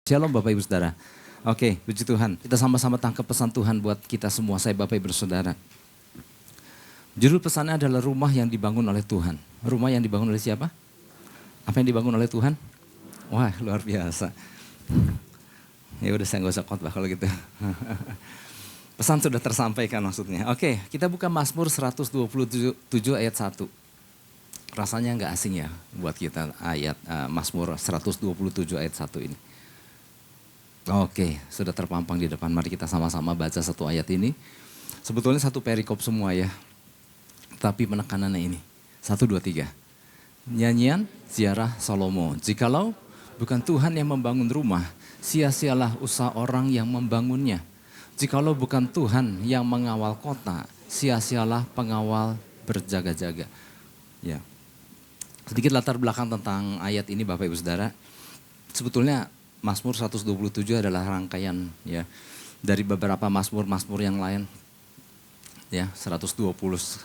Shalom Bapak Ibu Saudara. Oke, puji Tuhan. Kita sama-sama tangkap pesan Tuhan buat kita semua, saya Bapak Ibu Saudara. Judul pesannya adalah rumah yang dibangun oleh Tuhan. Rumah yang dibangun oleh siapa? Apa yang dibangun oleh Tuhan? Wah, luar biasa. Ya udah, saya nggak usah khotbah kalau gitu. Pesan sudah tersampaikan maksudnya. Oke, kita buka Mazmur 127 ayat 1. Rasanya nggak asing ya buat kita ayat Mazmur 127 ayat 1 ini. Oke, sudah terpampang di depan. Mari kita sama-sama baca satu ayat ini. Sebetulnya satu perikop semua ya. Tapi penekanannya ini. 1, 2, 3. Nyanyian ziarah Salomo. Jikalau bukan Tuhan yang membangun rumah, sia-sialah usaha orang yang membangunnya. Jikalau bukan Tuhan yang mengawal kota, sia-sialah pengawal berjaga-jaga. Ya. Sedikit latar belakang tentang ayat ini Bapak Ibu Saudara. Sebetulnya Mazmur 127 adalah rangkaian ya dari beberapa mazmur yang lain. Ya, 120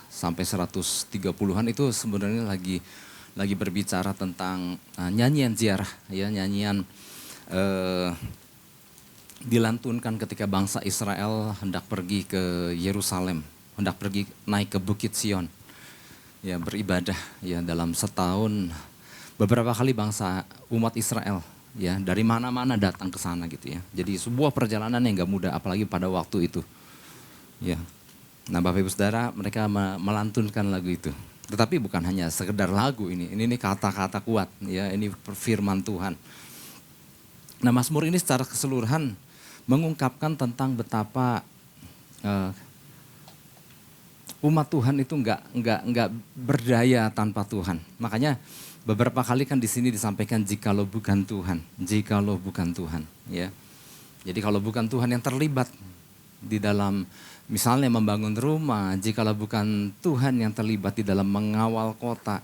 sampai 130-an itu sebenarnya lagi berbicara tentang nyanyian ziarah ya, nyanyian dilantunkan ketika bangsa Israel hendak pergi ke Yerusalem, hendak pergi naik ke Bukit Sion. Ya, beribadah ya dalam setahun beberapa kali bangsa umat Israel ya dari mana-mana datang ke sana gitu ya. Jadi sebuah perjalanan yang gak mudah apalagi pada waktu itu. Ya. Nah, Bapak Ibu Saudara, mereka melantunkan lagu itu. Tetapi bukan hanya sekedar lagu ini kata-kata kuat ya, ini firman Tuhan. Nah, Mazmur ini secara keseluruhan mengungkapkan tentang betapa umat Tuhan itu enggak berdaya tanpa Tuhan. Makanya beberapa kali kan di sini disampaikan jikalau bukan Tuhan, ya. Jadi kalau bukan Tuhan yang terlibat di dalam misalnya membangun rumah, jikalau bukan Tuhan yang terlibat di dalam mengawal kota,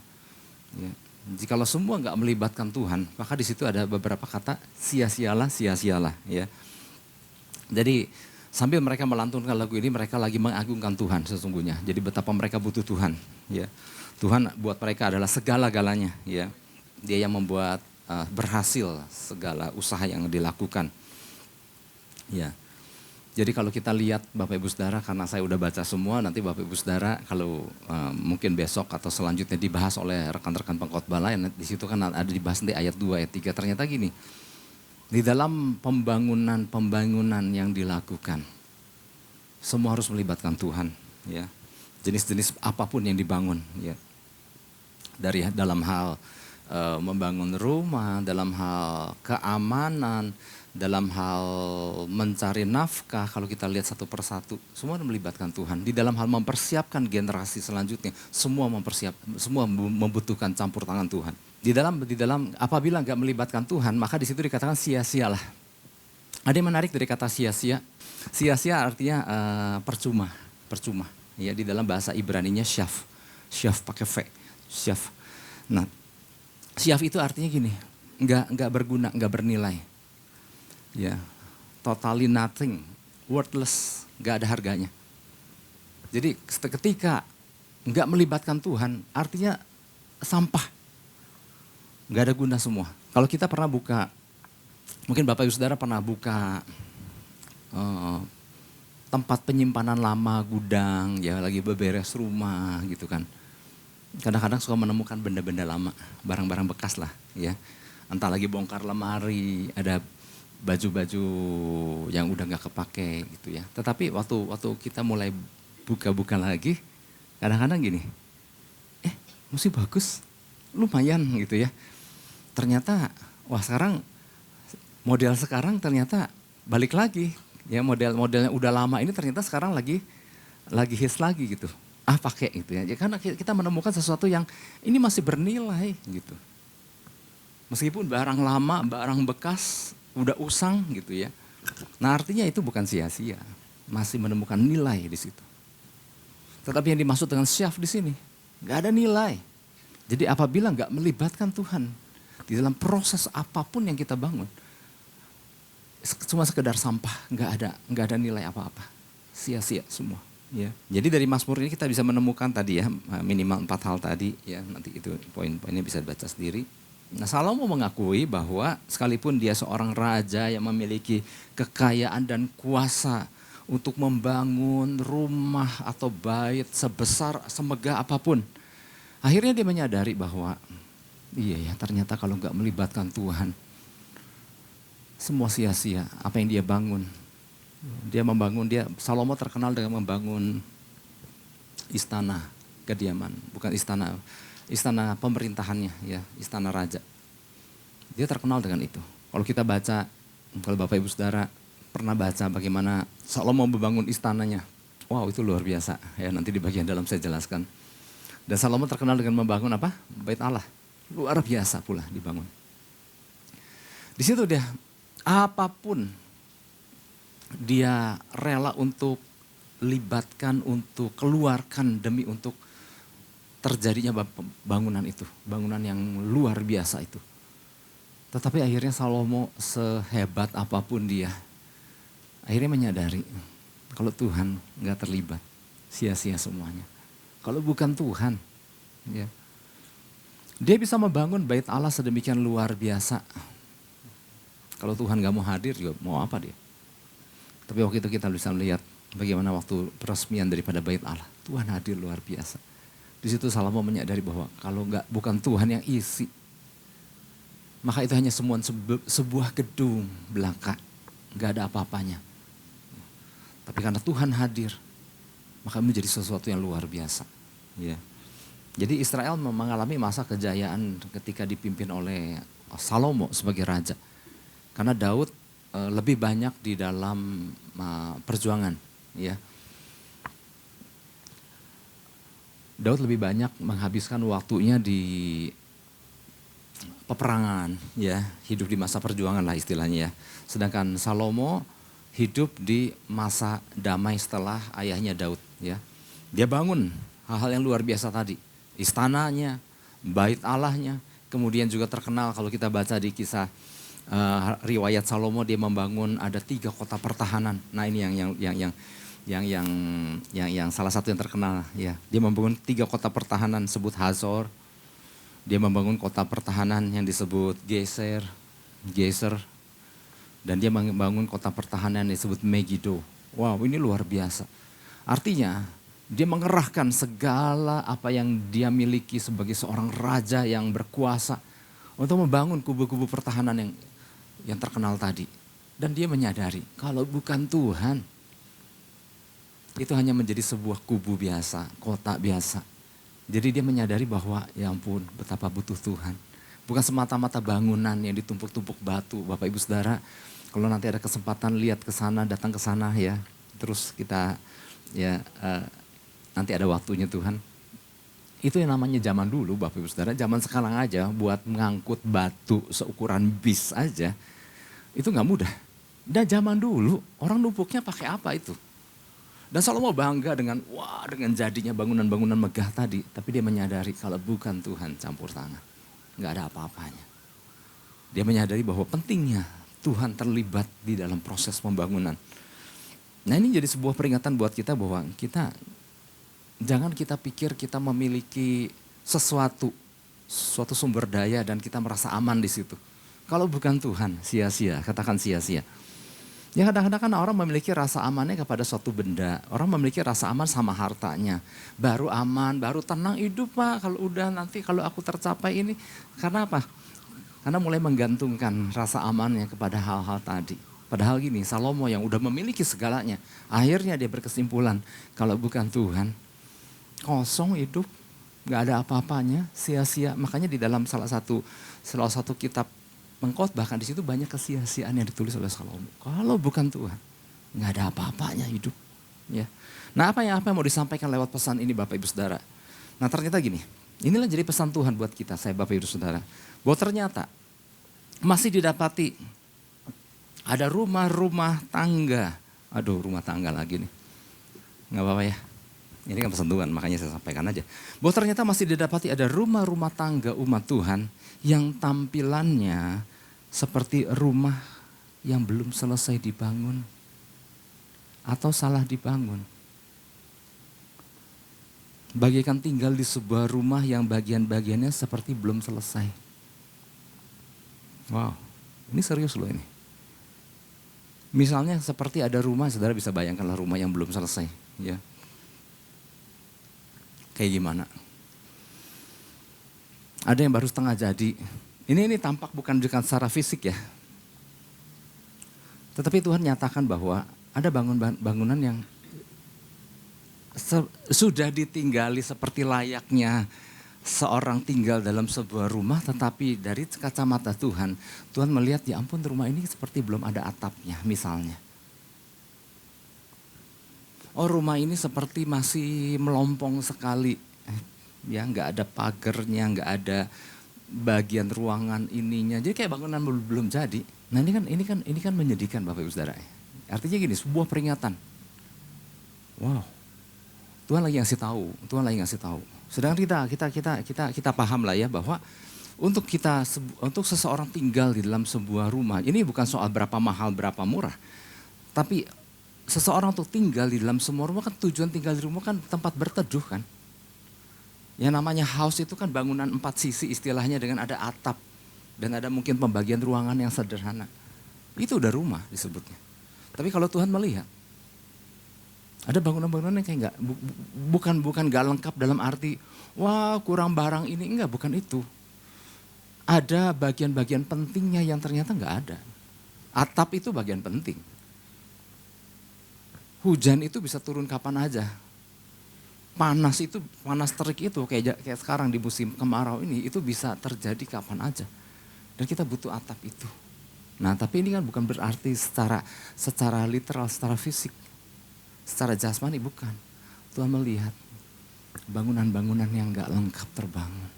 ya. Jikalau semua enggak melibatkan Tuhan, maka di situ ada beberapa kata sia-sialah, ya. Jadi sambil mereka melantunkan lagu ini, mereka lagi mengagungkan Tuhan sesungguhnya. Jadi betapa mereka butuh Tuhan, ya. Tuhan buat mereka adalah segala-galanya, ya. Dia yang membuat berhasil segala usaha yang dilakukan. Ya. Jadi kalau kita lihat Bapak Ibu Saudara, karena saya udah baca semua, nanti Bapak Ibu Saudara kalau mungkin besok atau selanjutnya dibahas oleh rekan-rekan pengkhotbah lain, di situ kan ada dibahas nanti ayat 2, ayat 3, ternyata gini. Di dalam pembangunan yang dilakukan, semua harus melibatkan Tuhan, ya. Jenis-jenis apapun yang dibangun, ya. Dari dalam hal membangun rumah, dalam hal keamanan, dalam hal mencari nafkah, kalau kita lihat satu persatu, semua melibatkan Tuhan. Di dalam hal mempersiapkan generasi selanjutnya, semua membutuhkan campur tangan Tuhan. Di dalam apabila nggak melibatkan Tuhan, maka di situ dikatakan sia-sialah. Ada yang menarik dari kata sia-sia. Sia-sia artinya percuma. Ya, di dalam bahasa Ibraninya syaf pakai v, syaf. Nah, syaf itu artinya gini, nggak berguna, nggak bernilai. Ya, totally nothing, worthless, nggak ada harganya. Jadi ketika nggak melibatkan Tuhan, artinya sampah, nggak ada guna semua. Kalau kita pernah buka, mungkin Bapak Ibu Saudara pernah buka tempat penyimpanan lama, gudang, ya lagi beberes rumah gitu kan. Kadang-kadang suka menemukan benda-benda lama, barang-barang bekas lah ya. Entah lagi bongkar lemari, ada baju-baju yang udah gak kepake gitu ya. Tetapi waktu kita mulai buka-buka lagi, kadang-kadang gini, masih bagus, lumayan gitu ya. Ternyata, wah model sekarang ternyata balik lagi. Ya modelnya udah lama ini ternyata sekarang lagi hits lagi gitu. Pakai gitu ya. Karena kita menemukan sesuatu yang ini masih bernilai gitu. Meskipun barang lama, barang bekas, udah usang gitu ya. Nah, artinya itu bukan sia-sia. Masih menemukan nilai di situ. Tetapi yang dimaksud dengan syaf di sini, nggak ada nilai. Jadi apabila nggak melibatkan Tuhan di dalam proses apapun yang kita bangun, cuma sekedar sampah, nggak ada nilai apa-apa, sia-sia semua. Ya. Jadi dari Mazmur ini kita bisa menemukan tadi ya minimal 4 hal tadi ya, nanti itu poin-poinnya bisa baca sendiri. Nah, Salomo mengakui bahwa sekalipun dia seorang raja yang memiliki kekayaan dan kuasa untuk membangun rumah atau bait sebesar semegah apapun, akhirnya dia menyadari bahwa iya ya, ternyata kalau nggak melibatkan Tuhan, semua sia-sia apa yang dia bangun. Salomo terkenal dengan membangun istana kediaman, bukan istana pemerintahannya, ya, istana raja. Dia terkenal dengan itu. Kalau kita baca, kalau Bapak Ibu Saudara pernah baca bagaimana Salomo membangun istananya, wow, itu luar biasa. Ya, nanti di bagian dalam saya jelaskan. Dan Salomo terkenal dengan membangun apa? Bait Allah. Luar biasa pula dibangun. Di situ dia, apapun dia rela untuk libatkan, untuk keluarkan demi untuk terjadinya bangunan itu, bangunan yang luar biasa itu. Tetapi akhirnya Salomo sehebat apapun dia, akhirnya menyadari kalau Tuhan nggak terlibat, sia-sia semuanya. Kalau bukan Tuhan, ya, dia bisa membangun bait Allah sedemikian luar biasa. Kalau Tuhan nggak mau hadir, juga mau apa dia? Tapi waktu itu kita bisa melihat bagaimana waktu peresmian daripada bait Allah, Tuhan hadir luar biasa. Di situ Salomo menyadari bahwa kalau bukan Tuhan yang isi, maka itu hanya sebuah gedung belaka, nggak ada apa-apanya. Tapi karena Tuhan hadir, maka menjadi sesuatu yang luar biasa. Ya. Jadi Israel mengalami masa kejayaan ketika dipimpin oleh Salomo sebagai raja. Karena Daud lebih banyak di dalam perjuangan, ya. Daud lebih banyak menghabiskan waktunya di peperangan, ya, hidup di masa perjuangan lah istilahnya, ya. Sedangkan Salomo hidup di masa damai setelah ayahnya Daud, ya. Dia bangun hal-hal yang luar biasa tadi, istananya, bait Allahnya, kemudian juga terkenal kalau kita baca di kisah riwayat Salomo, dia membangun ada 3 kota pertahanan. Nah, ini yang salah satu yang terkenal, ya. Dia membangun 3 kota pertahanan disebut Hazor. Dia membangun kota pertahanan yang disebut Geser, dan dia membangun kota pertahanan yang disebut Megiddo. Wow, ini luar biasa. Artinya dia mengerahkan segala apa yang dia miliki sebagai seorang raja yang berkuasa untuk membangun kubu-kubu pertahanan yang terkenal tadi. Dan dia menyadari kalau bukan Tuhan, itu hanya menjadi sebuah kubu biasa, kota biasa. Jadi dia menyadari bahwa ya ampun betapa butuh Tuhan. Bukan semata-mata bangunan yang ditumpuk-tumpuk batu. Bapak Ibu Saudara, kalau nanti ada kesempatan lihat ke sana, datang ke sana, ya. Terus kita ya nanti ada waktunya Tuhan. Itu yang namanya zaman dulu Bapak Ibu Saudara. Zaman sekarang aja buat mengangkut batu seukuran bis aja, itu gak mudah. Dan zaman dulu orang numpuknya pakai apa itu? Dan Salomo bangga dengan jadinya bangunan-bangunan megah tadi. Tapi dia menyadari kalau bukan Tuhan campur tangan, gak ada apa-apanya. Dia menyadari bahwa pentingnya Tuhan terlibat di dalam proses pembangunan. Nah, ini jadi sebuah peringatan buat kita bahwa jangan kita pikir kita memiliki suatu sumber daya dan kita merasa aman di situ. Kalau bukan Tuhan, sia-sia, katakan sia-sia. Ya, kadang-kadang kan orang memiliki rasa amannya kepada suatu benda. Orang memiliki rasa aman sama hartanya. Baru aman, baru tenang hidup Pak. Kalau aku tercapai ini. Karena apa? Karena mulai menggantungkan rasa amannya kepada hal-hal tadi. Padahal gini, Salomo yang udah memiliki segalanya. Akhirnya dia berkesimpulan, kalau bukan Tuhan, kosong hidup, gak ada apa-apanya, sia-sia. Makanya di dalam salah satu kitab Pengkhotbah, bahkan di situ banyak kesia-siaan yang ditulis oleh Salomo. Kalau bukan Tuhan, nggak ada apa-apanya hidup. Ya. Nah, apa yang mau disampaikan lewat pesan ini Bapak Ibu Saudara? Nah, ternyata gini, inilah jadi pesan Tuhan buat kita, saya Bapak Ibu Saudara. Bahwa ternyata masih didapati ada rumah-rumah tangga. Aduh, rumah tangga lagi nih. Nggak apa-apa ya. Ini kan pesan Tuhan, makanya saya sampaikan aja. Bahwa ternyata masih didapati ada rumah-rumah tangga umat Tuhan yang tampilannya seperti rumah yang belum selesai dibangun atau salah dibangun. Bagaikan tinggal di sebuah rumah yang bagian-bagiannya seperti belum selesai. Wow, ini serius loh ini. Misalnya seperti ada rumah, saudara bisa bayangkanlah rumah yang belum selesai. Ya. Kayak gimana? Ada yang baru setengah jadi. Ini tampak bukan secara fisik ya. Tetapi Tuhan nyatakan bahwa ada bangunan yang sudah ditinggali seperti layaknya seorang tinggal dalam sebuah rumah, tetapi dari kacamata Tuhan, Tuhan melihat ya ampun rumah ini seperti belum ada atapnya misalnya. Oh rumah ini seperti masih melompong sekali, ya nggak ada pagernya, nggak ada bagian ruangan ininya, jadi kayak bangunan belum jadi. Nah ini kan menyedihkan Bapak Ibu Saudara. Artinya gini, sebuah peringatan. Wow, Tuhan lagi ngasih tahu. Sedangkan kita paham lah ya bahwa untuk seseorang tinggal di dalam sebuah rumah, ini bukan soal berapa mahal, berapa murah. Tapi seseorang untuk tinggal di dalam semua rumah kan tujuan tinggal di rumah kan tempat berteduh kan. Yang namanya house itu kan bangunan 4 sisi istilahnya dengan ada atap dan ada mungkin pembagian ruangan yang sederhana. Itu udah rumah disebutnya. Tapi kalau Tuhan melihat, ada bangunan-bangunan yang kayak bukan gak lengkap dalam arti, wah kurang barang ini, enggak, bukan itu. Ada bagian-bagian pentingnya yang ternyata enggak ada. Atap itu bagian penting. Hujan itu bisa turun kapan aja. Panas terik itu kayak sekarang di musim kemarau ini, itu bisa terjadi kapan aja. Dan kita butuh atap itu. Nah tapi ini kan bukan berarti secara literal, secara fisik. Secara jasmani bukan. Tuhan melihat bangunan-bangunan yang gak lengkap terbangun.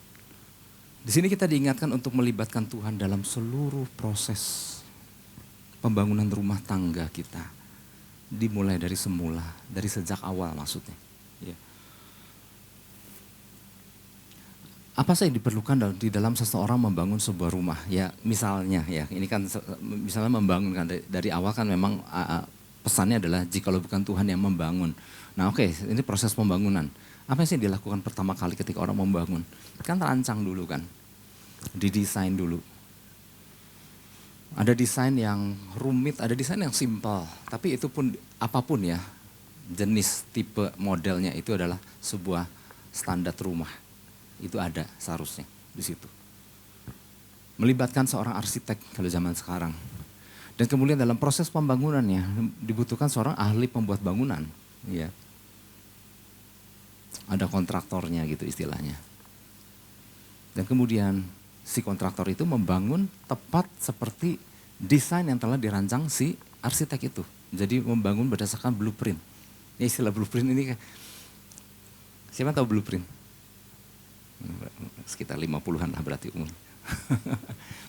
Di sini kita diingatkan untuk melibatkan Tuhan dalam seluruh proses pembangunan rumah tangga kita. Dimulai dari semula, dari sejak awal maksudnya. Ya. Apa sih yang diperlukan di dalam seseorang membangun sebuah rumah? Ya misalnya ya, ini kan misalnya membangun kan dari awal kan memang pesannya adalah jikalau bukan Tuhan yang membangun. Nah oke, ini proses pembangunan. Apa sih yang dilakukan pertama kali ketika orang membangun? Kan terancang dulu kan, didesain dulu. Ada desain yang rumit, ada desain yang simpel. Tapi itu pun apapun ya, jenis, tipe, modelnya itu adalah sebuah standar rumah. Itu ada seharusnya di situ. Melibatkan seorang arsitek kalau zaman sekarang. Dan kemudian dalam proses pembangunannya dibutuhkan seorang ahli pembuat bangunan. Ya. Ada kontraktornya gitu istilahnya. Dan kemudian si kontraktor itu membangun tepat seperti desain yang telah dirancang si arsitek itu. Jadi membangun berdasarkan blueprint. Ya istilah blueprint ini, siapa tahu blueprint? Sekitar 50-an lah berarti umur.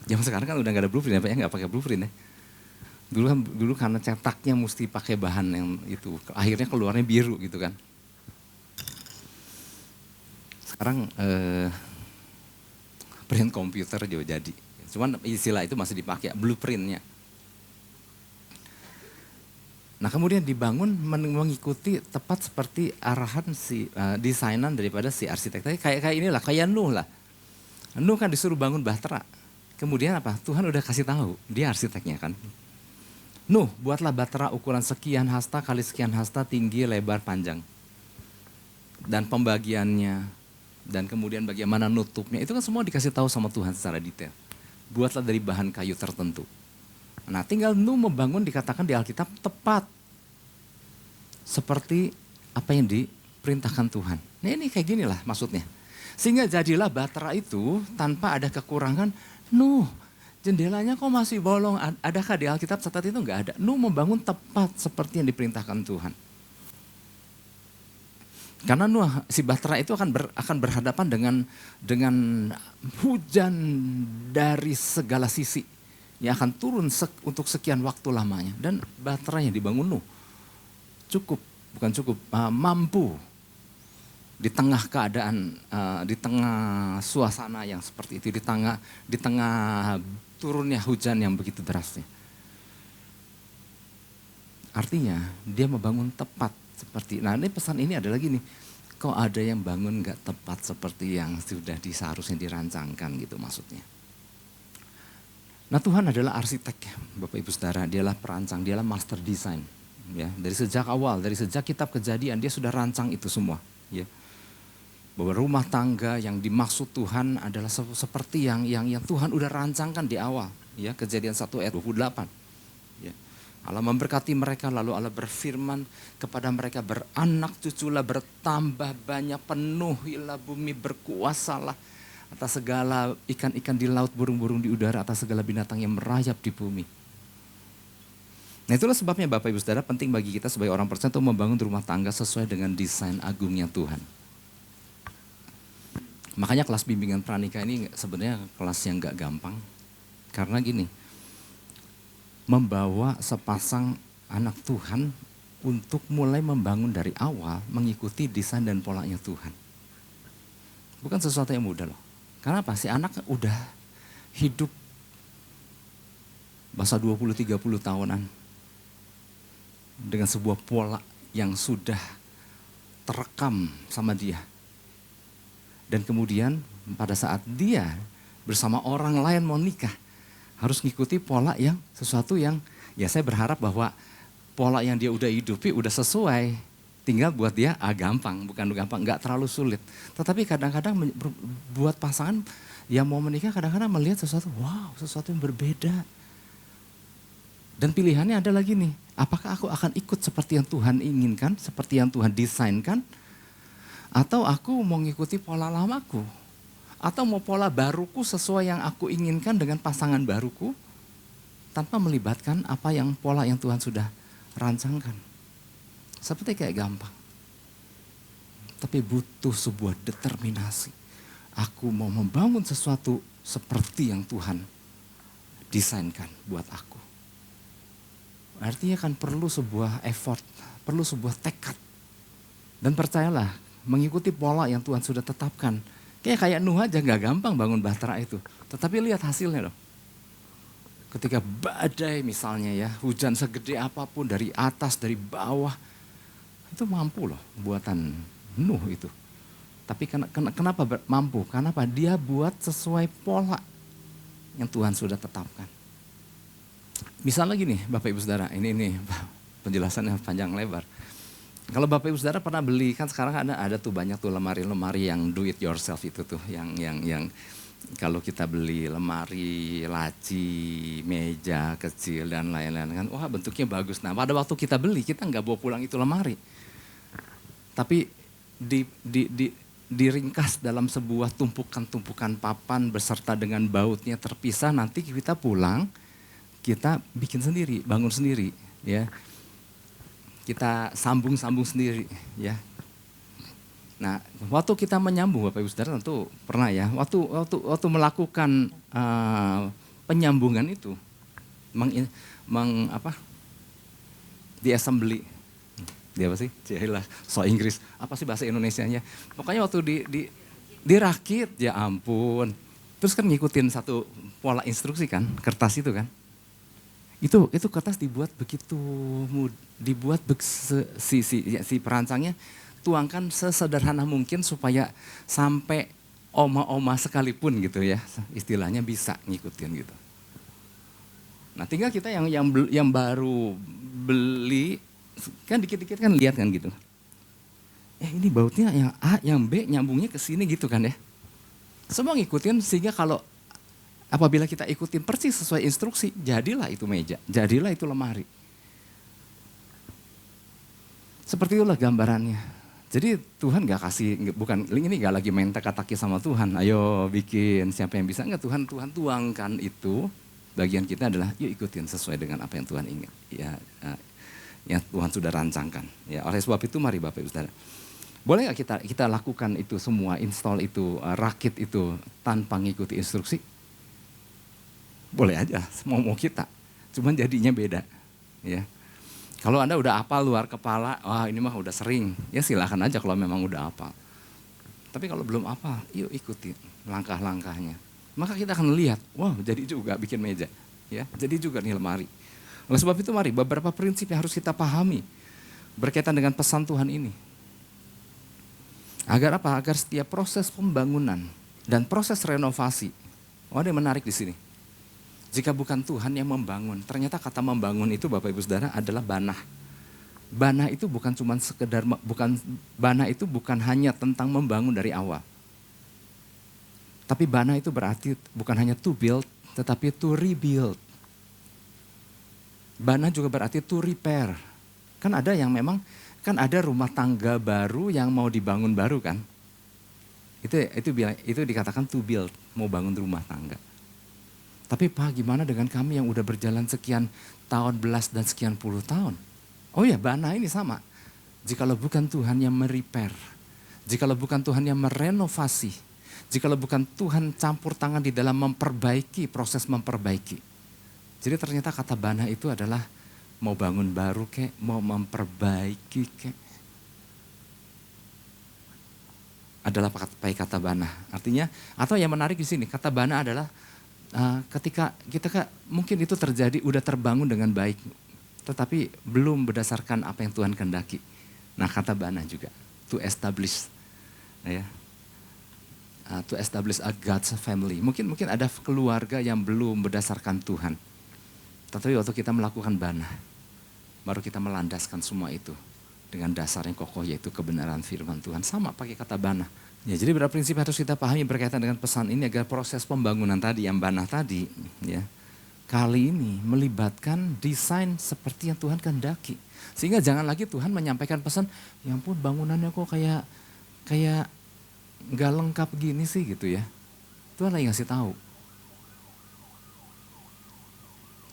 Zaman sekarang kan udah gak ada blueprint ya, gak pakai blueprint ya. Dulu karena cetaknya mesti pakai bahan yang itu, akhirnya keluarnya biru gitu kan. Sekarang print komputer juga jadi. Cuman istilah itu masih dipakai, blueprintnya. Nah kemudian dibangun mengikuti tepat seperti arahan si desainan daripada si arsitek. Kayak inilah, kayak Nuh lah. Nuh kan disuruh bangun bahtera. Kemudian apa? Tuhan udah kasih tahu, dia arsiteknya kan. Nuh, buatlah bahtera ukuran sekian hasta kali sekian hasta, tinggi, lebar, panjang. Dan pembagiannya, dan kemudian bagaimana nutupnya, itu kan semua dikasih tahu sama Tuhan secara detail. Buatlah dari bahan kayu tertentu. Nah tinggal Nuh membangun dikatakan di Alkitab tepat seperti apa yang diperintahkan Tuhan. Nah ini kayak gini lah maksudnya. Sehingga jadilah bahtera itu tanpa ada kekurangan. Nuh, jendelanya kok masih bolong, adakah di Alkitab saat itu? Enggak ada. Nuh membangun tepat seperti yang diperintahkan Tuhan. Karena Nuh, si bahtera itu akan berhadapan dengan hujan dari segala sisi yang akan turun untuk sekian waktu lamanya. Dan bahtera yang dibangun Nuh mampu di tengah keadaan, di tengah suasana yang seperti itu, di tengah turunnya hujan yang begitu derasnya. Artinya dia membangun tepat seperti, nah ini pesan ini adalah gini, kok ada yang bangun gak tepat seperti yang sudah seharusnya dirancangkan gitu maksudnya. Nah Tuhan adalah arsitek, Bapak Ibu Saudara, dialah perancang, dialah master design. Ya, dari sejak awal, dari sejak kitab Kejadian dia sudah rancang itu semua. Ya. Bahwa rumah tangga yang dimaksud Tuhan adalah seperti yang Tuhan udah rancangkan di awal. Ya, Kejadian 1 ayat 28. Ya. Allah memberkati mereka, lalu Allah berfirman kepada mereka, beranak cuculah, bertambah banyak, penuhilah bumi, berkuasalah atas segala ikan-ikan di laut, burung-burung di udara, atas segala binatang yang merayap di bumi. Nah itulah sebabnya Bapak Ibu Saudara penting bagi kita sebagai orang percaya untuk membangun rumah tangga sesuai dengan desain agungnya Tuhan. Makanya kelas bimbingan pranikah ini sebenarnya kelas yang gak gampang. Karena gini, membawa sepasang anak Tuhan untuk mulai membangun dari awal mengikuti desain dan polanya Tuhan. Bukan sesuatu yang mudah loh. Karena apa? Si anak udah hidup bahasa 20-30 tahunan dengan sebuah pola yang sudah terekam sama dia. Dan kemudian pada saat dia bersama orang lain mau nikah, harus ngikuti pola yang sesuatu yang ya saya berharap bahwa pola yang dia udah hidupi udah sesuai. Tinggal buat dia gampang, bukan gampang, nggak terlalu sulit. Tetapi kadang-kadang buat pasangan yang mau menikah kadang-kadang melihat sesuatu, wow, sesuatu yang berbeda. Dan pilihannya ada lagi nih, apakah aku akan ikut seperti yang Tuhan inginkan, seperti yang Tuhan desainkan, atau aku mau ngikuti pola lamaku, atau mau pola baruku sesuai yang aku inginkan dengan pasangan baruku, tanpa melibatkan apa yang pola yang Tuhan sudah rancangkan. Seperti kayak gampang. Tapi butuh sebuah determinasi. Aku mau membangun sesuatu seperti yang Tuhan desainkan buat aku. Artinya kan perlu sebuah effort, perlu sebuah tekad. Dan percayalah, mengikuti pola yang Tuhan sudah tetapkan. Kayak Nuh aja gak gampang bangun bahtera itu. Tetapi lihat hasilnya loh. Ketika badai misalnya ya, hujan segede apapun dari atas, dari bawah. Itu mampu loh buatan Nuh itu. Tapi kenapa mampu? Kenapa? Dia buat sesuai pola yang Tuhan sudah tetapkan. Misalnya gini Bapak Ibu Saudara, ini penjelasannya panjang lebar. Kalau Bapak Ibu Saudara pernah beli, kan sekarang ada tuh banyak tuh lemari-lemari yang do it yourself itu tuh. Yang kalau kita beli lemari, laci, meja kecil dan lain-lain kan, wah bentuknya bagus. Nah pada waktu kita beli, kita nggak bawa pulang itu lemari. Tapi diringkas dalam sebuah tumpukan-tumpukan papan beserta dengan bautnya terpisah, nanti kita pulang, kita bikin sendiri, bangun sendiri, ya. Kita sambung-sambung sendiri, ya. Nah, waktu kita menyambung, Bapak Ibu Saudara tentu pernah ya, waktu melakukan penyambungan itu, di assembly, dia apa sih? Jahilah, so Inggris, apa sih bahasa Indonesianya? Pokoknya waktu dirakit, ya ampun, terus kan ngikutin satu pola instruksi kan, kertas itu kan. Itu kertas dibuat begitu, si perancangnya tuangkan sesederhana mungkin supaya sampai oma-oma sekalipun gitu ya, istilahnya bisa ngikutin gitu. Nah tinggal kita yang baru beli, kan dikit-dikit kan lihat kan gitu. Ini bautnya yang A, yang B nyambungnya ke sini gitu kan ya. Semua ngikutin sehingga apabila kita ikutin persis sesuai instruksi, jadilah itu meja, jadilah itu lemari. Seperti itulah gambarannya. Jadi Tuhan gak kasih, bukan ini gak lagi main teka-teki sama Tuhan, ayo bikin siapa yang bisa, enggak, Tuhan tuangkan itu, bagian kita adalah yuk ikutin sesuai dengan apa yang Tuhan ingin. Ya, yang Tuhan sudah rancangkan. Ya, oleh sebab itu mari Bapak Ibu Saudara. Boleh gak kita lakukan itu semua, install itu, rakit itu tanpa ngikuti instruksi? Boleh aja, mau kita. Cuman jadinya beda. Ya. Kalau Anda udah hafal luar kepala, wah ini mah udah sering. Ya silakan aja kalau memang udah hafal. Tapi kalau belum hafal, yuk ikuti langkah-langkahnya. Maka kita akan lihat, wah jadi juga bikin meja. Ya, jadi juga nih lemari. Oleh sebab itu mari, beberapa prinsip yang harus kita pahami berkaitan dengan pesan Tuhan ini. Agar apa? Agar setiap proses pembangunan dan proses renovasi, ada yang menarik di sini. Jika bukan Tuhan yang membangun. Ternyata kata membangun itu Bapak Ibu Saudara adalah banah. Banah itu bukan cuma sekedar, banah itu bukan hanya tentang membangun dari awal. Tapi banah itu berarti bukan hanya to build, tetapi to rebuild. Banah juga berarti to repair. Kan ada yang memang, kan ada rumah tangga baru yang mau dibangun baru kan. Itu dikatakan to build, mau bangun rumah tangga. Tapi Pak, gimana dengan kami yang udah berjalan sekian tahun, belas dan sekian puluh tahun? Oh ya, banah ini sama. Jikalau bukan Tuhan yang merepair, jikalau bukan Tuhan yang merenovasi, jikalau bukan Tuhan campur tangan di dalam memperbaiki, proses memperbaiki. Jadi ternyata kata banah itu adalah mau bangun baru kek, mau memperbaiki kek. Adalah pakai kata banah. Artinya, atau yang menarik di sini, kata banah adalah ketika kita mungkin itu terjadi, udah terbangun dengan baik. Tetapi belum berdasarkan apa yang Tuhan kehendaki. Nah kata banah juga, to establish. Ya. To establish a God's family. Mungkin ada keluarga yang belum berdasarkan Tuhan. Tetapi waktu kita melakukan banah, baru kita melandaskan semua itu dengan dasar yang kokoh, yaitu kebenaran firman Tuhan. Sama pakai kata banah. Ya, jadi beberapa prinsip harus kita pahami berkaitan dengan pesan ini agar proses pembangunan tadi, yang banah tadi, ya, kali ini melibatkan desain seperti yang Tuhan kehendaki. Sehingga jangan lagi Tuhan menyampaikan pesan, ya ampun bangunannya kok kayak nggak lengkap gini sih gitu ya. Tuhan lagi ngasih tahu.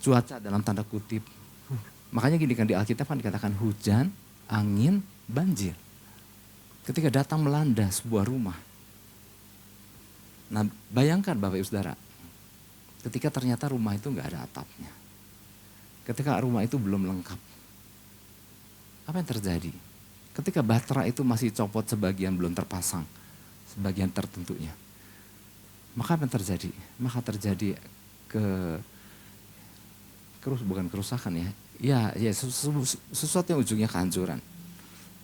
Cuaca dalam tanda kutip. Makanya gini kan di Alkitab kan dikatakan hujan, angin, banjir. Ketika datang melanda sebuah rumah. Nah bayangkan Bapak Ibu Saudara, ketika ternyata rumah itu nggak ada atapnya. Ketika rumah itu belum lengkap. Apa yang terjadi? Ketika batra itu masih copot sebagian belum terpasang, sebagian tertentunya. Maka apa yang terjadi? Maka terjadi bukan kerusakan ya. Ya sesuatu yang ujungnya kehancuran.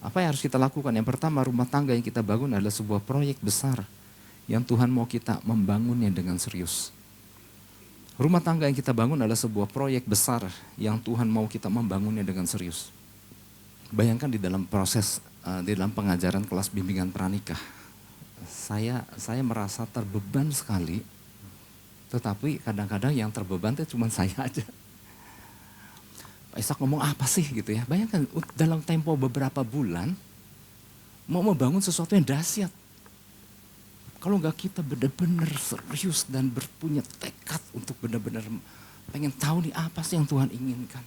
Apa yang harus kita lakukan? Yang pertama, rumah tangga yang kita bangun adalah sebuah proyek besar yang Tuhan mau kita membangunnya dengan serius. Rumah tangga yang kita bangun adalah sebuah proyek besar yang Tuhan mau kita membangunnya dengan serius. Bayangkan di dalam proses, di dalam pengajaran kelas bimbingan pranikah, saya merasa terbeban sekali, tetapi kadang-kadang yang terbeban itu cuma saya aja. Pak Ishak ngomong apa sih gitu ya. Bayangkan dalam tempo beberapa bulan mau membangun sesuatu yang dahsyat. Kalau enggak kita benar-benar serius dan berpunya tekad untuk benar-benar pengen tahu nih apa sih yang Tuhan inginkan.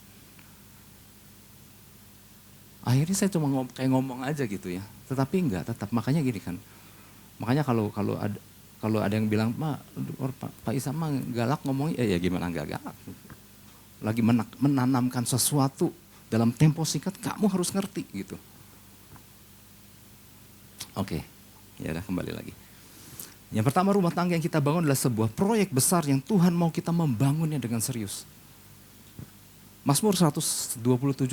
Akhirnya saya cuma ngomong aja gitu ya. Tetapi enggak, tetap makanya gini kan. Makanya kalau ada yang bilang, Pak Ishak mah galak ngomongnya, ya gimana enggak galak. Lagi menanamkan sesuatu dalam tempo singkat, kamu harus ngerti gitu. Oke, ya udah kembali lagi. Yang pertama, rumah tangga yang kita bangun adalah sebuah proyek besar yang Tuhan mau kita membangunnya dengan serius. Mazmur 127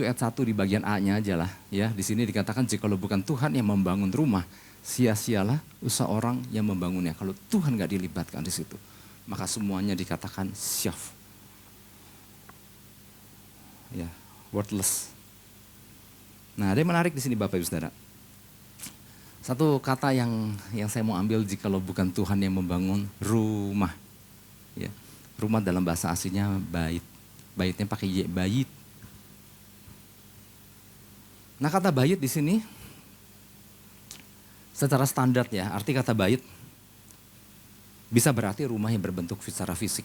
ayat 1 di bagian A-nya aja lah. Ya, di sini dikatakan jikalau bukan Tuhan yang membangun rumah, sia-sialah usaha orang yang membangunnya. Kalau Tuhan gak dilibatkan di situ, maka semuanya dikatakan syaf. Ya, worthless. Nah, ada yang menarik di sini Bapak Ibu Saudara. Satu kata yang saya mau ambil jikalau bukan Tuhan yang membangun rumah. Ya, rumah dalam bahasa aslinya bait. Baitnya pakai ye, bait. Nah, kata bait di sini secara standar ya, arti kata bait bisa berarti rumah yang berbentuk secara fisik.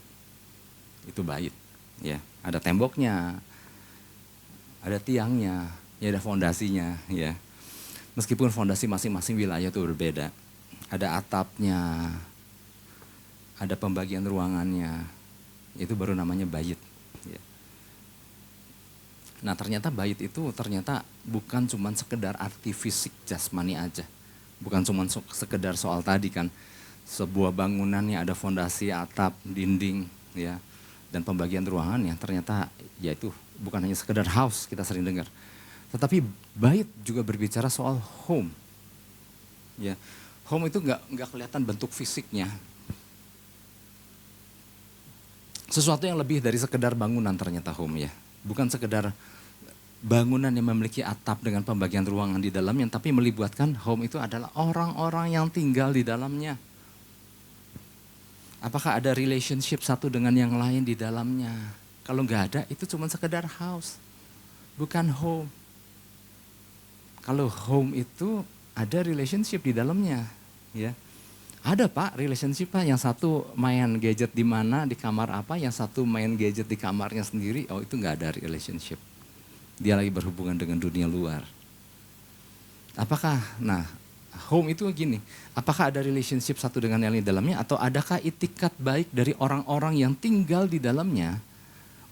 Itu bait. Ya, ada temboknya, ada tiangnya, ya ada fondasinya, ya. Meskipun fondasi masing-masing wilayah itu berbeda. Ada atapnya, ada pembagian ruangannya, itu baru namanya bait. Ya. Nah ternyata bait itu ternyata bukan cuma sekedar arti fisik jasmani aja. Bukan cuma sekedar soal tadi kan, sebuah bangunannya ada fondasi, atap, dinding, ya, dan pembagian ruangannya. Ternyata ya itu bukan hanya sekedar house kita sering dengar. Tetapi bait juga berbicara soal home. Ya, home itu nggak kelihatan bentuk fisiknya. Sesuatu yang lebih dari sekedar bangunan ternyata home ya. Bukan sekedar bangunan yang memiliki atap dengan pembagian ruangan di dalamnya, tapi melibatkan home itu adalah orang-orang yang tinggal di dalamnya. Apakah ada relationship satu dengan yang lain di dalamnya? Kalau nggak ada, itu cuma sekedar house, bukan home. Kalau home itu ada relationship di dalamnya, ya. Ada Pak, relationship Pak, yang satu main gadget di mana, di kamar apa, yang satu main gadget di kamarnya sendiri, oh itu nggak ada relationship. Dia lagi berhubungan dengan dunia luar. Apakah, nah home itu gini, apakah ada relationship satu dengan yang lain di dalamnya, atau adakah itikat baik dari orang-orang yang tinggal di dalamnya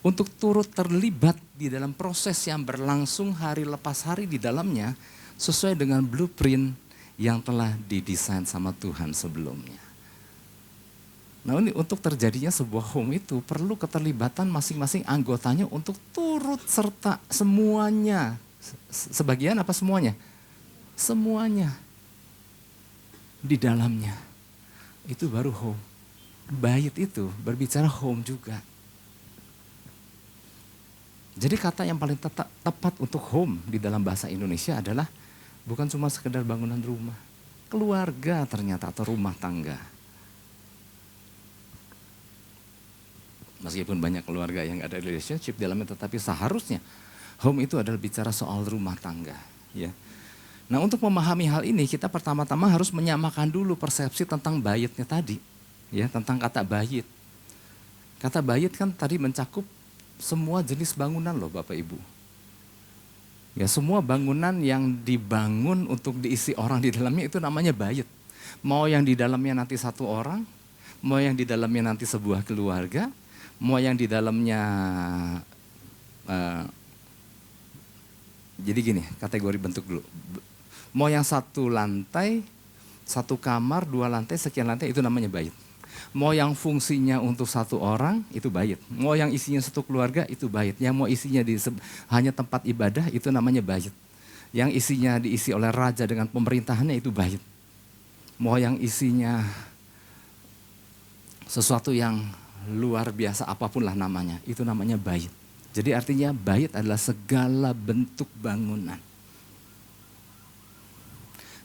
untuk turut terlibat di dalam proses yang berlangsung hari lepas hari di dalamnya, sesuai dengan blueprint yang telah didesain sama Tuhan sebelumnya. Nah ini untuk terjadinya sebuah home itu perlu keterlibatan masing-masing anggotanya untuk turut serta semuanya. Sebagian apa semuanya? Semuanya di dalamnya. Itu baru home. Bait itu berbicara home juga. Jadi kata yang paling tepat untuk home di dalam bahasa Indonesia adalah bukan cuma sekedar bangunan rumah, keluarga ternyata atau rumah tangga. Meskipun banyak keluarga yang ada relationship dalamnya, tetapi seharusnya home itu adalah bicara soal rumah tangga. Ya. Nah untuk memahami hal ini kita pertama-tama harus menyamakan dulu persepsi tentang baitnya tadi. Ya, tentang kata bait. Kata bait kan tadi mencakup semua jenis bangunan loh Bapak Ibu. Ya, semua bangunan yang dibangun untuk diisi orang di dalamnya itu namanya bait. Mau yang di dalamnya nanti satu orang, mau yang di dalamnya nanti sebuah keluarga, mau yang di dalamnya, jadi gini kategori bentuk dulu. Mau yang satu lantai, satu kamar, dua lantai, sekian lantai itu namanya bait. Mau yang fungsinya untuk satu orang, itu bait. Mau yang isinya satu keluarga, itu bait. Yang mau isinya hanya tempat ibadah, itu namanya bait. Yang isinya diisi oleh raja dengan pemerintahannya, itu bait. Mau yang isinya sesuatu yang luar biasa, apapun lah namanya, itu namanya bait. Jadi artinya bait adalah segala bentuk bangunan.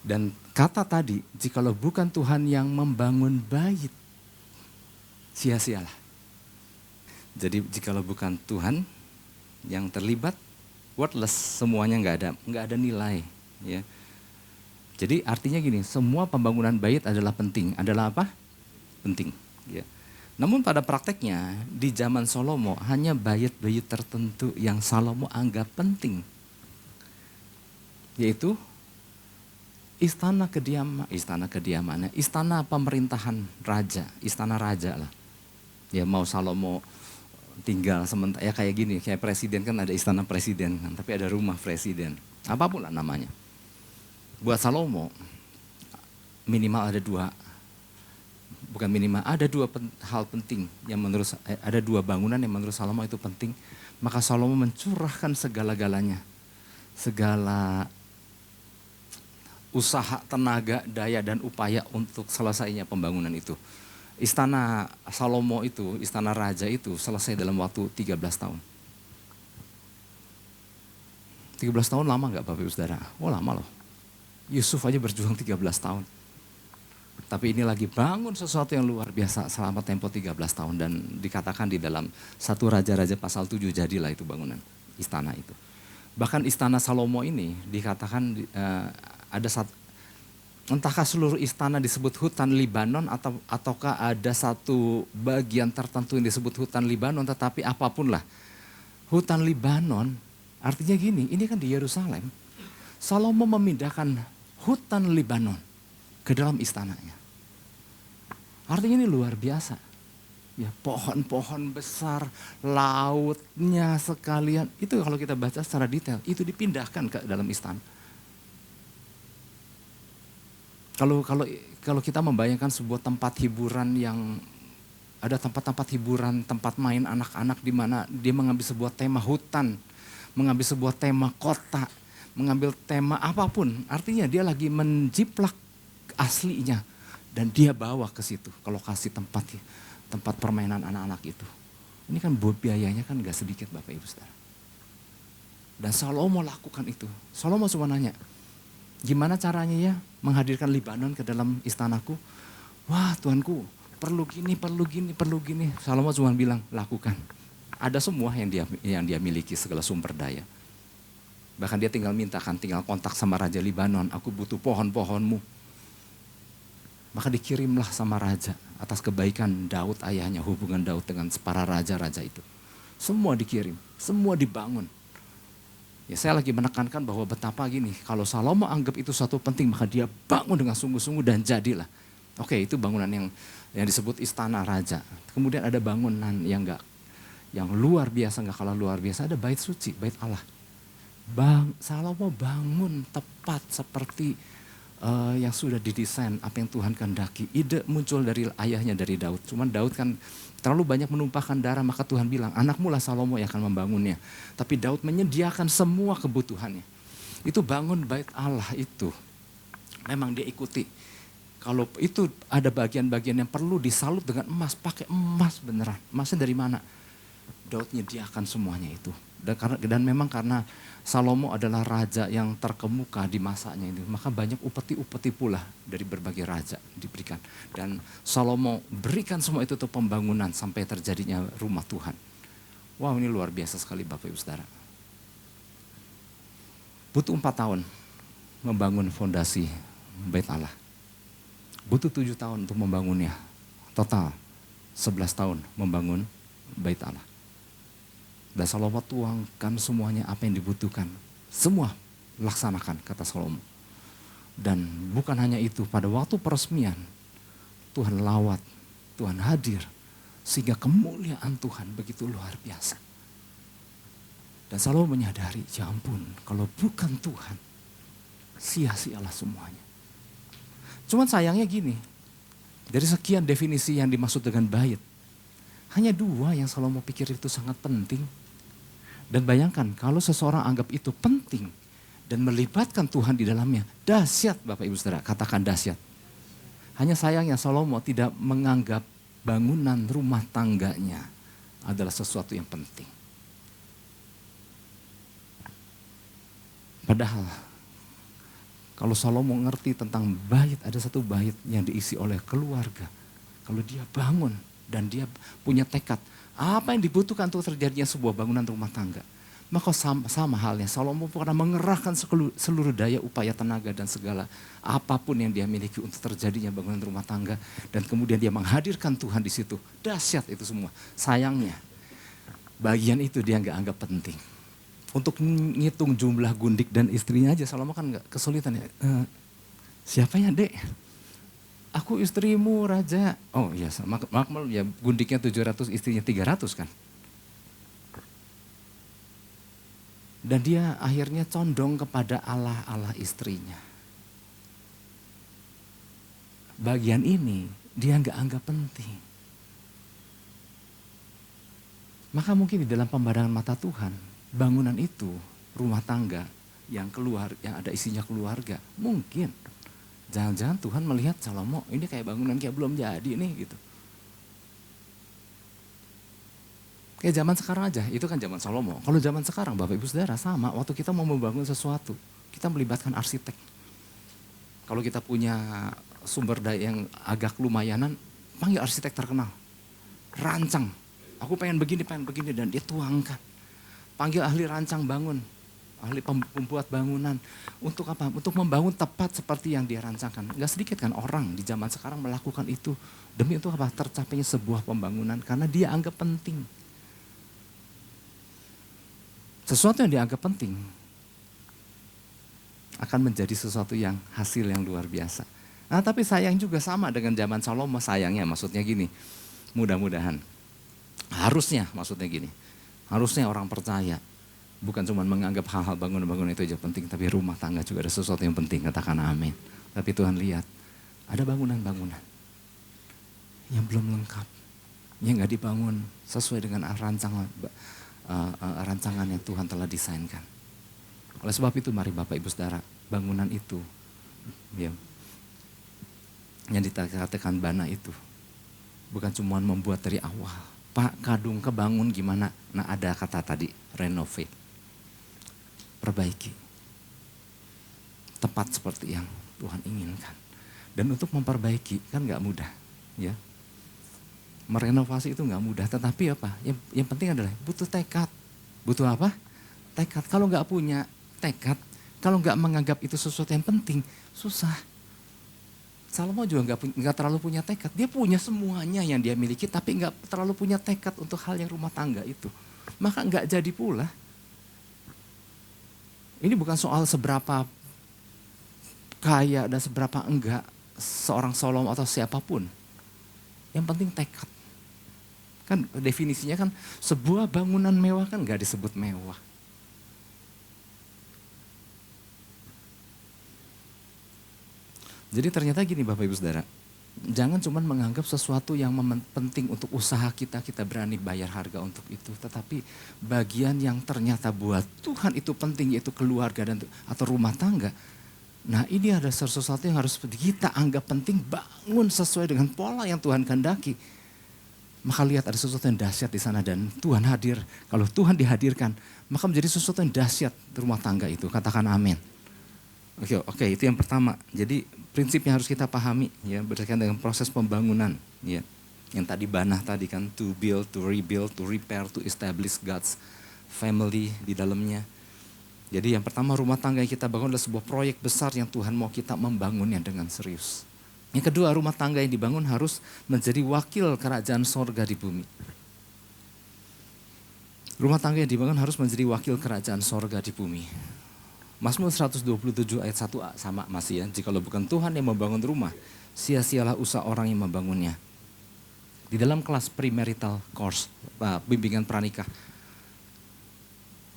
Dan kata tadi, jikalau bukan Tuhan yang membangun bait, sia-sialah. Jadi jikalau bukan Tuhan yang terlibat, worthless, semuanya nggak ada nilai. Ya. Jadi artinya gini, semua pembangunan bait adalah penting. Adalah apa? Penting. Ya. Namun pada prakteknya di zaman Salomo hanya bait-bait tertentu yang Salomo anggap penting, yaitu istana kediamannya, istana pemerintahan raja, istana raja lah. Ya mau Salomo tinggal sementara, ya kayak gini, kayak presiden kan ada istana presiden kan, tapi ada rumah presiden, apapun lah namanya. Buat Salomo minimal ada dua, bukan minimal, ada dua hal penting yang ada dua bangunan yang menurut Salomo itu penting. Maka Salomo mencurahkan segala-galanya, segala usaha, tenaga, daya dan upaya untuk selesainya pembangunan itu. Istana Salomo itu, istana raja itu selesai dalam waktu 13 tahun. 13 tahun lama gak Bapak Ibu Saudara? Oh lama loh. Yusuf aja berjuang 13 tahun. Tapi ini lagi bangun sesuatu yang luar biasa selama tempo 13 tahun. Dan dikatakan di dalam 1 Raja-Raja pasal 7 jadilah itu bangunan istana itu. Bahkan istana Salomo ini dikatakan ada satu, entahkah seluruh istana disebut hutan Libanon ataukah ada satu bagian tertentu yang disebut hutan Libanon, tetapi apapun lah. Hutan Libanon artinya gini, ini kan di Yerusalem. Salomo memindahkan hutan Libanon ke dalam istananya. Artinya ini luar biasa. Ya, pohon-pohon besar, lautnya sekalian. Itu kalau kita baca secara detail, itu dipindahkan ke dalam istana. Kalau kita membayangkan sebuah tempat hiburan yang ada tempat-tempat hiburan, tempat main anak-anak di mana dia mengambil sebuah tema hutan, mengambil sebuah tema kota, mengambil tema apapun, artinya dia lagi menjiplak aslinya dan dia bawa ke situ ke lokasi tempat permainan anak-anak itu. Ini kan biayanya kan gak sedikit Bapak Ibu Saudara. Dan Salomo lakukan itu. Salomo cuma nanya, gimana caranya ya menghadirkan Libanon ke dalam istanaku? Wah Tuanku, perlu gini, perlu gini, perlu gini. Salomo cuma bilang, lakukan. Ada semua yang dia miliki, segala sumber daya. Bahkan dia tinggal kontak sama Raja Libanon, aku butuh pohon-pohonmu. Maka dikirimlah sama raja atas kebaikan Daud ayahnya, hubungan Daud dengan para raja-raja itu. Semua dikirim, semua dibangun. Ya saya lagi menekankan bahwa betapa gini, kalau Salomo anggap itu suatu penting, maka dia bangun dengan sungguh-sungguh dan jadilah. Oke, itu bangunan yang disebut istana raja. Kemudian ada bangunan yang luar biasa, nggak kalah luar biasa, ada bait suci, bait Allah. Salomo bangun tepat seperti yang sudah didesain, apa yang Tuhan kehendaki. Ide muncul dari ayahnya, dari Daud. Cuman Daud kan terlalu banyak menumpahkan darah, maka Tuhan bilang, anakmu lah Salomo yang akan membangunnya. Tapi Daud menyediakan semua kebutuhannya. Itu bangun bait Allah itu, memang dia ikuti. Kalau itu ada bagian-bagian yang perlu disalut dengan emas, pakai emas beneran. Emasnya dari mana? Daud menyediakan semuanya itu. Dan memang karena Salomo adalah raja yang terkemuka di masanya ini, maka banyak upeti-upeti pula dari berbagai raja diberikan. Dan Salomo berikan semua itu untuk pembangunan sampai terjadinya rumah Tuhan. Wow, ini luar biasa sekali Bapak Ibu Saudara. Butuh 4 tahun membangun fondasi bait Allah. Butuh 7 tahun untuk membangunnya. Total 11 tahun membangun bait Allah. Dan Salomo tuangkan semuanya apa yang dibutuhkan. Semua laksanakan, kata Salomo. Dan bukan hanya itu, pada waktu peresmian Tuhan lawat, Tuhan hadir. Sehingga kemuliaan Tuhan begitu luar biasa. Dan Salomo menyadari, ya ampun, kalau bukan Tuhan, sia-sialah semuanya. Cuman sayangnya gini, dari sekian definisi yang dimaksud dengan bait, hanya 2 yang Salomo pikir itu sangat penting. Dan bayangkan kalau seseorang anggap itu penting dan melibatkan Tuhan di dalamnya, dahsyat Bapak Ibu Saudara, katakan dahsyat. Hanya sayangnya Salomo tidak menganggap bangunan rumah tangganya adalah sesuatu yang penting. Padahal kalau Salomo ngerti tentang bait, ada satu bait yang diisi oleh keluarga. Kalau dia bangun dan dia punya tekad, apa yang dibutuhkan untuk terjadinya sebuah bangunan rumah tangga. Maka sama halnya, Salomo pernah mengerahkan seluruh daya, upaya, tenaga dan segala apapun yang dia miliki untuk terjadinya bangunan rumah tangga. Dan kemudian dia menghadirkan Tuhan di situ. Dahsyat itu semua. Sayangnya, bagian itu dia nggak anggap penting. Untuk ngitung jumlah gundik dan istrinya aja, Salomo kan nggak kesulitan ya. Siapa ya dek? Aku istrimu raja. Oh iya, makmal ya, gundiknya 700, istrinya 300 kan. Dan dia akhirnya condong kepada Allah istrinya. Bagian ini dia nggak anggap penting. Maka mungkin di dalam pemandangan mata Tuhan, bangunan itu, rumah tangga yang ada isinya keluarga, mungkin. Jangan-jangan Tuhan melihat Salomo, ini kayak bangunan kayak belum jadi nih gitu. Kayak zaman sekarang aja, itu kan zaman Salomo. Kalau zaman sekarang Bapak Ibu Saudara sama, waktu kita mau membangun sesuatu, kita melibatkan arsitek. Kalau kita punya sumber daya yang agak lumayanan, panggil arsitek terkenal. Rancang, aku pengen begini, dan dia tuangkan. Panggil ahli rancang bangun, ahli pembuat bangunan. Untuk apa? Untuk membangun tepat seperti yang dia rancangkan. Gak sedikit kan orang di zaman sekarang melakukan itu. Demi untuk apa? Tercapainya sebuah pembangunan karena dia anggap penting. Sesuatu yang dianggap penting akan menjadi sesuatu yang hasil yang luar biasa. Nah tapi sayang juga sama dengan zaman Salomo, sayangnya maksudnya gini. Mudah-mudahan, harusnya orang percaya bukan cuma menganggap hal-hal bangunan-bangunan itu aja penting, tapi rumah tangga juga ada sesuatu yang penting, katakan amin. Tapi Tuhan lihat, ada bangunan-bangunan yang belum lengkap, yang gak dibangun sesuai dengan rancangan yang Tuhan telah desainkan. Oleh sebab itu mari Bapak Ibu Saudara, bangunan itu, ya, yang dikatakan bana itu, bukan cuma membuat dari awal, Pak kadung kebangun gimana? Nah ada kata tadi, renovate. Perbaiki. Tepat seperti yang Tuhan inginkan. Dan untuk memperbaiki kan gak mudah. Ya. Merenovasi itu gak mudah, tetapi apa? Yang penting adalah butuh tekad. Butuh apa? Tekad. Kalau gak punya tekad, kalau gak menganggap itu sesuatu yang penting, susah. Salomo juga nggak terlalu punya tekad. Dia punya semuanya yang dia miliki, tapi nggak terlalu punya tekad untuk hal yang rumah tangga itu. Maka nggak jadi pula. Ini bukan soal seberapa kaya dan seberapa enggak seorang Salomo atau siapapun. Yang penting tekad. Kan definisinya kan sebuah bangunan mewah kan nggak disebut mewah. Jadi ternyata gini Bapak Ibu Saudara, jangan cuma menganggap sesuatu yang penting untuk usaha kita berani bayar harga untuk itu. Tetapi bagian yang ternyata buat Tuhan itu penting yaitu keluarga atau rumah tangga. Nah ini ada sesuatu yang harus kita anggap penting, bangun sesuai dengan pola yang Tuhan kehendaki. Maka lihat ada sesuatu yang dahsyat di sana dan Tuhan hadir. Kalau Tuhan dihadirkan, maka menjadi sesuatu yang dahsyat di rumah tangga itu. Katakan amin. Oke, itu yang pertama. Jadi prinsip yang harus kita pahami ya berdasarkan dengan proses pembangunan ya. Yang tadi Banah tadi kan to build, to rebuild, to repair, to establish God's family di dalamnya. Jadi yang pertama rumah tangga yang kita bangun adalah sebuah proyek besar yang Tuhan mau kita membangunnya dengan serius. Yang kedua rumah tangga yang dibangun harus menjadi wakil kerajaan sorga di bumi. Rumah tangga yang dibangun harus menjadi wakil kerajaan sorga di bumi. Mazmur 127 ayat 1a sama masih ya. Jikalau bukan Tuhan yang membangun rumah, sia-sialah usaha orang yang membangunnya. Di dalam kelas premarital course, bimbingan pranikah,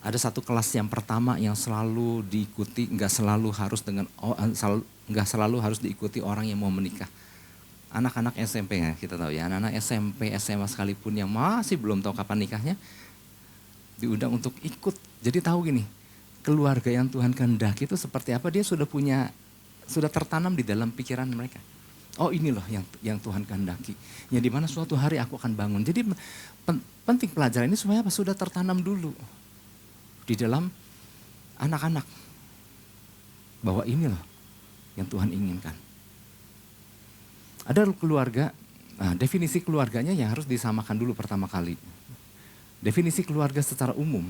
ada satu kelas yang pertama yang selalu diikuti, nggak selalu harus diikuti orang yang mau menikah. Anak-anak SMP ya, kita tahu ya, anak-anak SMP, SMA sekalipun yang masih belum tahu kapan nikahnya, diundang untuk ikut. Jadi tahu gini, keluarga yang Tuhan kehendaki itu seperti apa, dia sudah tertanam di dalam pikiran mereka. Oh ini loh yang Tuhan kehendaki. Yang dimana suatu hari aku akan bangun. Jadi penting pelajaran ini supaya apa? Sudah tertanam dulu di dalam anak-anak. Bahwa ini loh yang Tuhan inginkan. Ada keluarga, definisi keluarganya yang harus disamakan dulu pertama kali. Definisi keluarga secara umum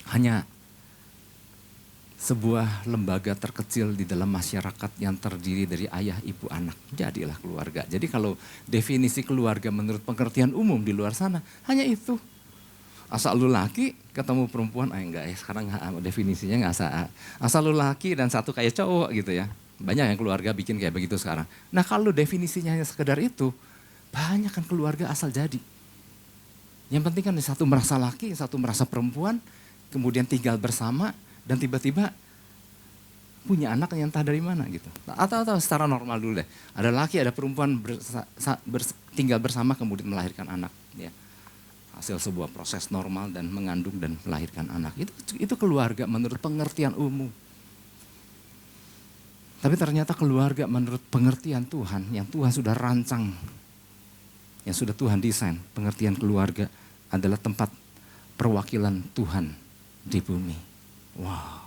hanya sebuah lembaga terkecil di dalam masyarakat yang terdiri dari ayah, ibu, anak. Jadilah keluarga. Jadi kalau definisi keluarga menurut pengertian umum di luar sana, hanya itu. Asal lu laki ketemu perempuan, enggak ya, sekarang definisinya enggak asal lu laki dan satu kayak cowok gitu ya. Banyak yang keluarga bikin kayak begitu sekarang. Nah kalau definisinya hanya sekedar itu, banyak kan keluarga asal jadi. Yang penting kan satu merasa laki, satu merasa perempuan, kemudian tinggal bersama dan tiba-tiba punya anak yang entah dari mana gitu. Atau secara normal dulu deh. Ada laki, ada perempuan tinggal bersama kemudian melahirkan anak. Ya. Hasil sebuah proses normal dan mengandung dan melahirkan anak. Itu keluarga menurut pengertian umum. Tapi ternyata keluarga menurut pengertian Tuhan, yang Tuhan sudah rancang, yang sudah Tuhan desain, pengertian keluarga adalah tempat perwakilan Tuhan di bumi. Wow.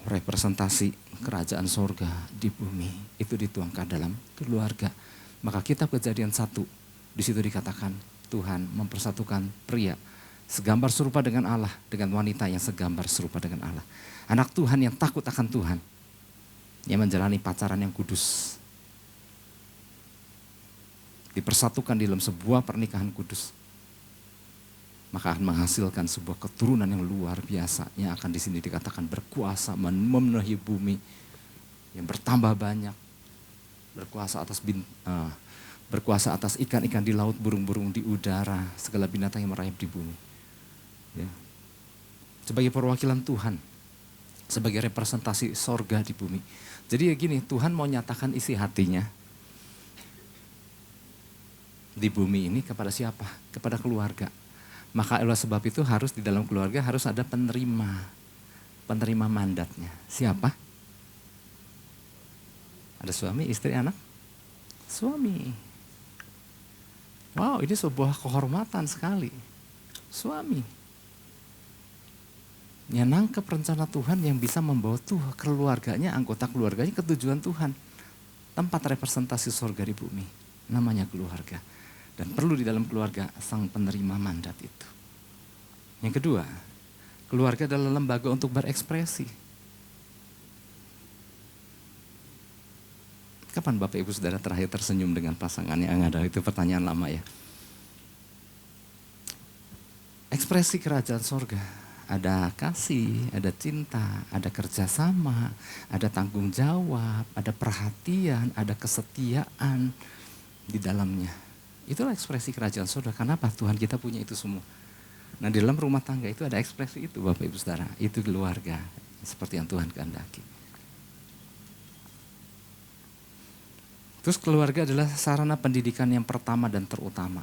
Representasi kerajaan sorga di bumi itu dituangkan dalam keluarga. Maka kitab Kejadian 1 di situ dikatakan Tuhan mempersatukan pria segambar serupa dengan Allah dengan wanita yang segambar serupa dengan Allah. Anak Tuhan yang takut akan Tuhan, yang menjalani pacaran yang kudus, dipersatukan di dalam sebuah pernikahan kudus. Maka akan menghasilkan sebuah keturunan yang luar biasa yang akan di sini dikatakan berkuasa memenuhi bumi, yang bertambah banyak, berkuasa atas ikan-ikan di laut, burung-burung di udara, segala binatang yang merayap di bumi. Ya. Sebagai perwakilan Tuhan, sebagai representasi sorga di bumi. Jadi gini, Tuhan mau nyatakan isi hatinya di bumi ini kepada siapa? Kepada keluarga. Maka oleh sebab itu harus di dalam keluarga harus ada penerima mandatnya. Siapa? Ada suami, istri, anak? Suami. Wow, ini sebuah kehormatan sekali. Suami yang nangkep rencana Tuhan, yang bisa membawa Tuhan, keluarganya, anggota keluarganya ke tujuan Tuhan. Tempat representasi surga di bumi, namanya keluarga. Dan perlu di dalam keluarga sang penerima mandat itu. Yang kedua, keluarga adalah lembaga untuk berekspresi. Kapan Bapak Ibu Saudara terakhir tersenyum dengan pasangannya? Yang ada itu pertanyaan lama ya. Ekspresi kerajaan surga, ada kasih, ada cinta, ada kerjasama, ada tanggung jawab, ada perhatian, ada kesetiaan di dalamnya. Itulah ekspresi kerajaan surga. Kenapa? Tuhan kita punya itu semua. Nah, di dalam rumah tangga itu ada ekspresi itu Bapak Ibu Saudara. Itu keluarga seperti yang Tuhan kehendaki. Terus keluarga adalah sarana pendidikan yang pertama dan terutama.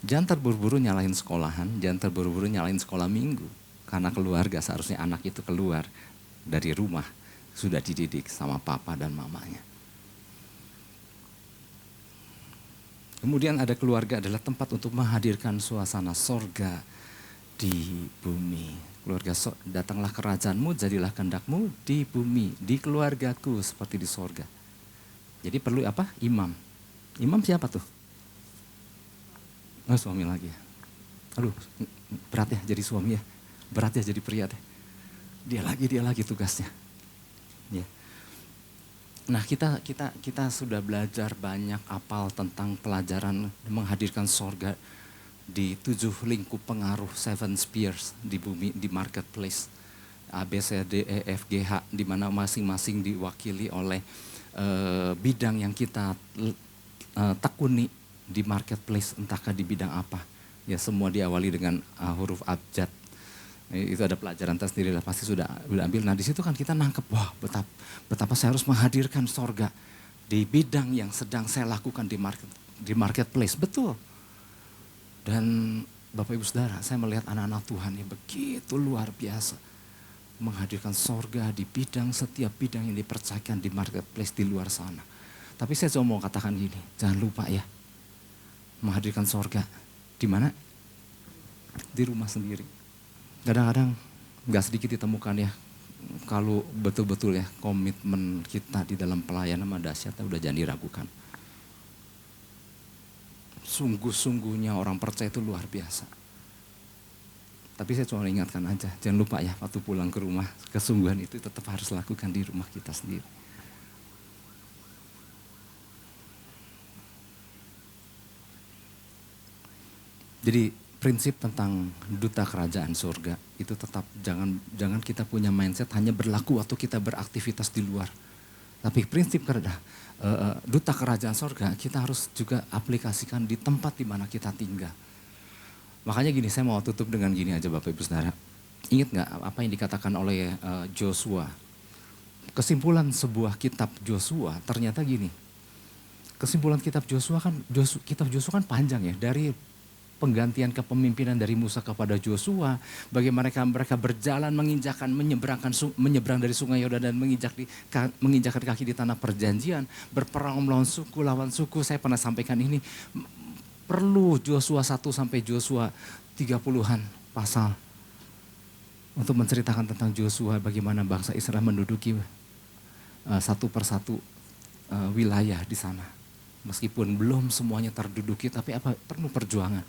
Jangan terburu-buru nyalahin sekolahan, jangan terburu-buru nyalahin sekolah minggu. Karena keluarga seharusnya anak itu keluar dari rumah, sudah dididik sama papa dan mamanya. Kemudian ada keluarga adalah tempat untuk menghadirkan suasana sorga di bumi. Keluarga, datanglah kerajaanmu, jadilah kehendakmu di bumi, di keluargaku seperti di sorga. Jadi perlu apa? Imam. Imam siapa tuh? Oh, suami lagi ya. Aduh, berat ya jadi suami ya. Berat ya jadi pria deh. Dia lagi tugasnya. Ya. Nah, kita sudah belajar banyak apal tentang pelajaran menghadirkan sorga di 7 lingkup pengaruh, 7 spheres di bumi, di marketplace. A, B, C, D, E, F, G, H, di mana masing-masing diwakili oleh bidang yang kita tekuni di marketplace, entahkah di bidang apa. Ya, semua diawali dengan huruf abjad. Itu ada pelajaran tersendiri lah, pasti sudah ambil. Nah, di situ kan kita nangkep, wah betapa saya harus menghadirkan sorga di bidang yang sedang saya lakukan di marketplace. Betul. Dan Bapak Ibu Saudara, saya melihat anak-anak Tuhan yang begitu luar biasa. Menghadirkan sorga di bidang, setiap bidang yang dipercayakan di marketplace di luar sana. Tapi saya cuma mau katakan gini, jangan lupa ya. Menghadirkan sorga, di mana? Di rumah sendiri. Kadang-kadang gak sedikit ditemukan ya. Kalau betul-betul ya komitmen kita di dalam pelayanan sama dahsyatnya udah jangan diragukan. Sungguh-sungguhnya orang percaya itu luar biasa. Tapi saya cuma ingatkan aja, jangan lupa ya waktu pulang ke rumah, kesungguhan itu tetap harus lakukan di rumah kita sendiri. Jadi prinsip tentang duta kerajaan surga itu tetap jangan kita punya mindset hanya berlaku waktu kita beraktivitas di luar. Tapi prinsip duta kerajaan surga kita harus juga aplikasikan di tempat di mana kita tinggal. Makanya gini, saya mau tutup dengan gini aja Bapak Ibu Saudara. Ingat gak apa yang dikatakan oleh Joshua? Kesimpulan sebuah kitab Joshua ternyata gini. Kesimpulan kitab Joshua kan panjang ya. Dari penggantian kepemimpinan dari Musa kepada Joshua, bagaimana mereka berjalan menyeberang dari Sungai Yordan dan menginjakkan kaki di tanah perjanjian, berperang lawan suku. Saya pernah sampaikan ini, perlu Joshua 1 sampai Joshua 30-an pasal untuk menceritakan tentang Joshua, bagaimana bangsa Israel menduduki satu persatu wilayah di sana. Meskipun belum semuanya terduduki, tapi perlu perjuangan.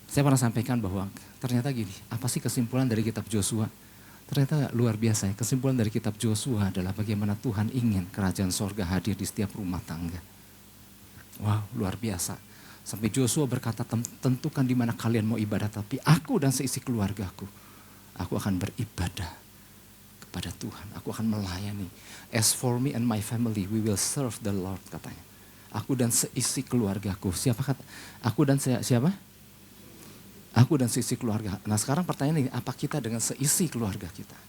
Saya pernah sampaikan bahwa ternyata gini, apa sih kesimpulan dari kitab Joshua? Ternyata luar biasa ya, kesimpulan dari kitab Joshua adalah bagaimana Tuhan ingin kerajaan sorga hadir di setiap rumah tangga. Wow, luar biasa. Sampai Joshua berkata, tentukan di mana kalian mau ibadah, tapi aku dan seisi keluargaku, aku akan beribadah kepada Tuhan. Aku akan melayani. As for me and my family, we will serve the Lord, katanya. Aku dan seisi keluargaku. Siapa kata? Aku dan siapa? Aku dan seisi keluarga. Nah sekarang pertanyaannya, apa kita dengan seisi keluarga kita?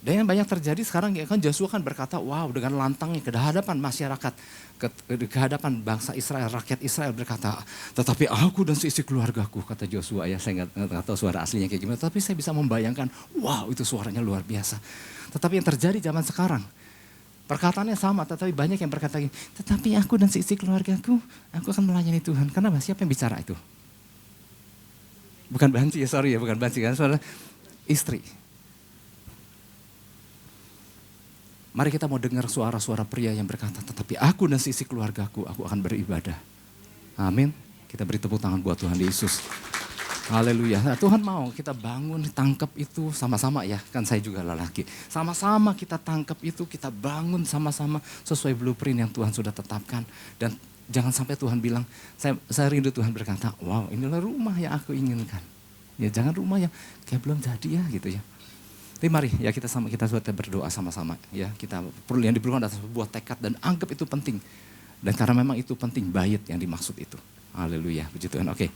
Dan yang banyak terjadi sekarang kan Joshua kan berkata, wow, dengan lantangnya ke hadapan masyarakat, ke hadapan bangsa Israel, rakyat Israel berkata, tetapi aku dan seisi keluargaku, kata Joshua ya, saya nggak tahu suara aslinya kayak gimana, tapi saya bisa membayangkan, wow itu suaranya luar biasa. Tetapi yang terjadi zaman sekarang, Perkataannya sama, tetapi banyak yang berkata gini, tetapi aku dan seisi keluargaku, aku akan melayani Tuhan. Kenapa? Siapa yang bicara itu? Bukan Banci ya, sorry ya, bukan Banci kan, soalnya istri. Mari kita mau dengar suara-suara pria yang berkata, tetapi aku dan seisi keluargaku, aku akan beribadah. Amin. Kita beri tepuk tangan buat Tuhan Yesus. Haleluya. Nah, Tuhan mau kita bangun, tangkap itu sama-sama ya. Kan saya juga lelaki. Sama-sama kita tangkap itu, kita bangun sama-sama sesuai blueprint yang Tuhan sudah tetapkan. Dan jangan sampai Tuhan bilang, saya rindu Tuhan berkata, wow inilah rumah yang aku inginkan. Ya jangan rumah yang kayak belum jadi ya gitu ya. Tapi mari ya kita sudah berdoa sama-sama ya. Kita perlu yang diperlukan adalah sebuah tekad dan anggap itu penting. Dan karena memang itu penting, bait yang dimaksud itu. Haleluya, puji Tuhan. Oke.